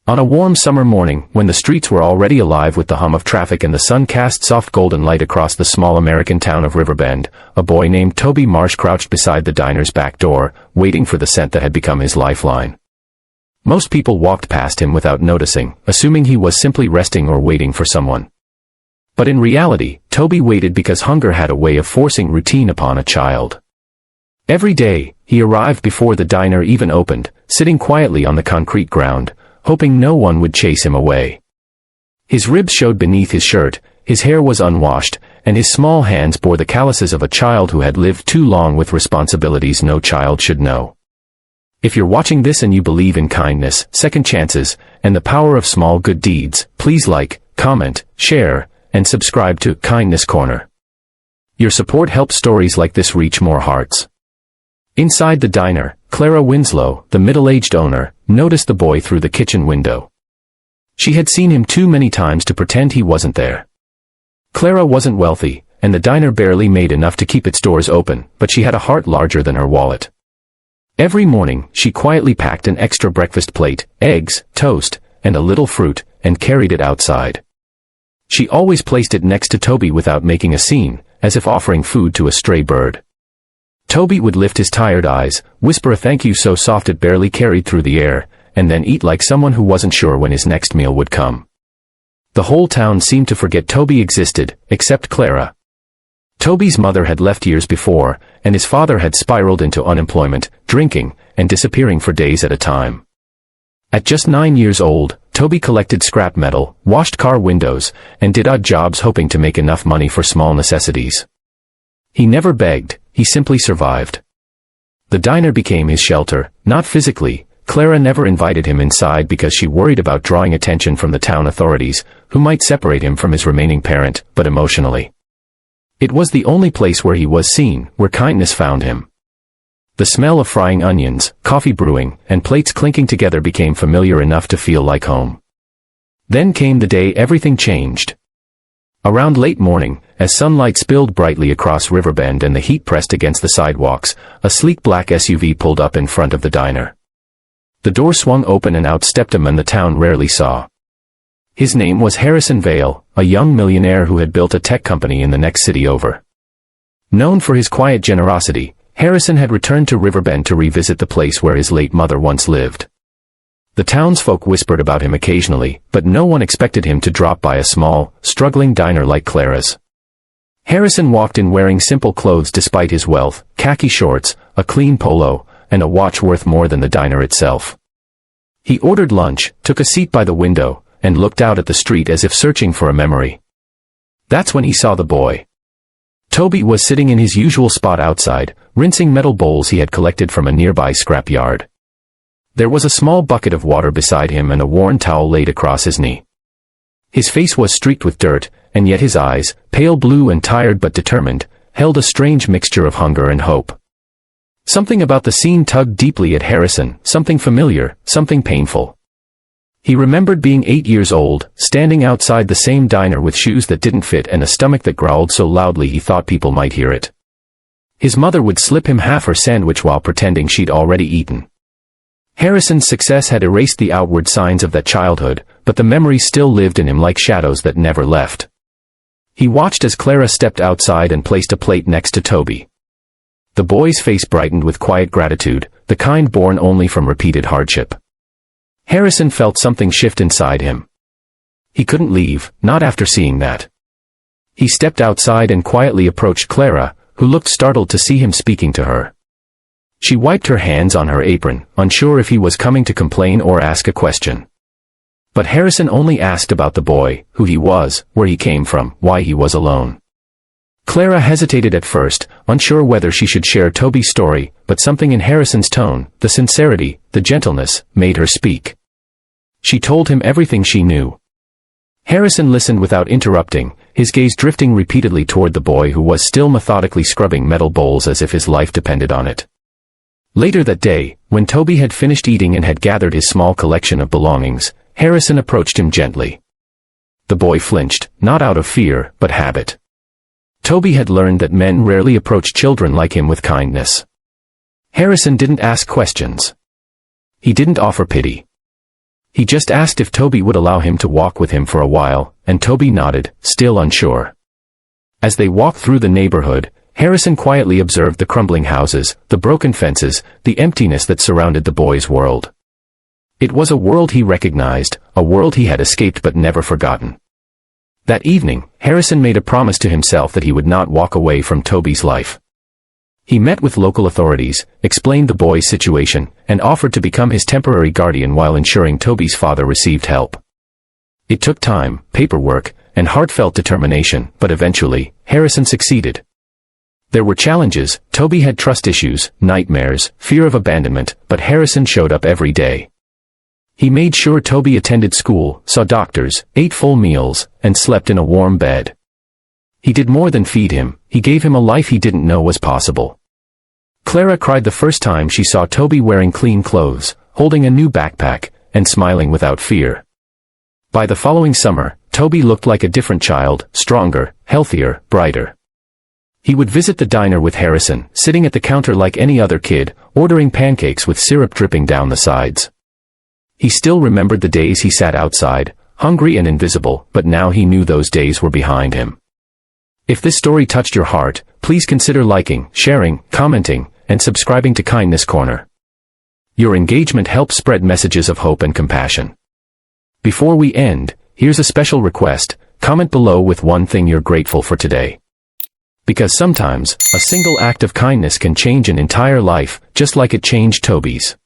On a warm summer morning, when the streets were already alive with the hum of traffic and the sun cast soft golden light across the small American town of Riverbend, a boy named Toby Marsh crouched beside the diner's back door, waiting for the scent that had become his lifeline. Most people walked past him without noticing, assuming he was simply resting or waiting for someone. But in reality, Toby waited because hunger had a way of forcing routine upon a child. Every day, he arrived before the diner even opened, sitting quietly on the concrete ground, hoping no one would chase him away. His ribs showed beneath his shirt, his hair was unwashed, and his small hands bore the calluses of a child who had lived too long with responsibilities no child should know. If you're watching this and you believe in kindness, second chances, and the power of small good deeds, please like, comment, share, and subscribe to Kindness Corner. Your support helps stories like this reach more hearts. Inside the diner, Clara Winslow, the middle-aged owner, noticed the boy through the kitchen window. She had seen him too many times to pretend he wasn't there. Clara wasn't wealthy, and the diner barely made enough to keep its doors open, but she had a heart larger than her wallet. Every morning, she quietly packed an extra breakfast plate, eggs, toast, and a little fruit, and carried it outside. She always placed it next to Toby without making a scene, as if offering food to a stray bird. Toby would lift his tired eyes, whisper a thank you so soft it barely carried through the air, and then eat like someone who wasn't sure when his next meal would come. The whole town seemed to forget Toby existed, except Clara. Toby's mother had left years before, and his father had spiraled into unemployment, drinking, and disappearing for days at a time. At just 9 years old, Toby collected scrap metal, washed car windows, and did odd jobs hoping to make enough money for small necessities. He never begged, he simply survived. The diner became his shelter, not physically. Clara never invited him inside because she worried about drawing attention from the town authorities, who might separate him from his remaining parent, but emotionally. It was the only place where he was seen, where kindness found him. The smell of frying onions, coffee brewing, and plates clinking together became familiar enough to feel like home. Then came the day everything changed. Around late morning, as sunlight spilled brightly across Riverbend and the heat pressed against the sidewalks, a sleek black SUV pulled up in front of the diner. The door swung open and out stepped a man the town rarely saw. His name was Harrison Vale, a young millionaire who had built a tech company in the next city over. Known for his quiet generosity, Harrison had returned to Riverbend to revisit the place where his late mother once lived. The townsfolk whispered about him occasionally, but no one expected him to drop by a small, struggling diner like Clara's. Harrison walked in wearing simple clothes despite his wealth, khaki shorts, a clean polo, and a watch worth more than the diner itself. He ordered lunch, took a seat by the window, and looked out at the street as if searching for a memory. That's when he saw the boy. Toby was sitting in his usual spot outside, rinsing metal bowls he had collected from a nearby scrapyard. There was a small bucket of water beside him and a worn towel laid across his knee. His face was streaked with dirt, and yet his eyes, pale blue and tired but determined, held a strange mixture of hunger and hope. Something about the scene tugged deeply at Harrison, something familiar, something painful. He remembered being 8 years old, standing outside the same diner with shoes that didn't fit and a stomach that growled so loudly he thought people might hear it. His mother would slip him half her sandwich while pretending she'd already eaten. Harrison's success had erased the outward signs of that childhood, but the memories still lived in him like shadows that never left. He watched as Clara stepped outside and placed a plate next to Toby. The boy's face brightened with quiet gratitude, the kind born only from repeated hardship. Harrison felt something shift inside him. He couldn't leave, not after seeing that. He stepped outside and quietly approached Clara, who looked startled to see him speaking to her. She wiped her hands on her apron, unsure if he was coming to complain or ask a question. But Harrison only asked about the boy, who he was, where he came from, why he was alone. Clara hesitated at first, unsure whether she should share Toby's story, but something in Harrison's tone, the sincerity, the gentleness, made her speak. She told him everything she knew. Harrison listened without interrupting, his gaze drifting repeatedly toward the boy who was still methodically scrubbing metal bowls as if his life depended on it. Later that day, when Toby had finished eating and had gathered his small collection of belongings, Harrison approached him gently. The boy flinched, not out of fear, but habit. Toby had learned that men rarely approach children like him with kindness. Harrison didn't ask questions. He didn't offer pity. He just asked if Toby would allow him to walk with him for a while, and Toby nodded, still unsure. As they walked through the neighborhood, Harrison quietly observed the crumbling houses, the broken fences, the emptiness that surrounded the boy's world. It was a world he recognized, a world he had escaped but never forgotten. That evening, Harrison made a promise to himself that he would not walk away from Toby's life. He met with local authorities, explained the boy's situation, and offered to become his temporary guardian while ensuring Toby's father received help. It took time, paperwork, and heartfelt determination, but eventually, Harrison succeeded. There were challenges. Toby had trust issues, nightmares, fear of abandonment, but Harrison showed up every day. He made sure Toby attended school, saw doctors, ate full meals, and slept in a warm bed. He did more than feed him, he gave him a life he didn't know was possible. Clara cried the first time she saw Toby wearing clean clothes, holding a new backpack, and smiling without fear. By the following summer, Toby looked like a different child, stronger, healthier, brighter. He would visit the diner with Harrison, sitting at the counter like any other kid, ordering pancakes with syrup dripping down the sides. He still remembered the days he sat outside, hungry and invisible, but now he knew those days were behind him. If this story touched your heart, please consider liking, sharing, commenting, and subscribing to Kindness Corner. Your engagement helps spread messages of hope and compassion. Before we end, here's a special request: comment below with one thing you're grateful for today. Because sometimes, a single act of kindness can change an entire life, just like it changed Toby's.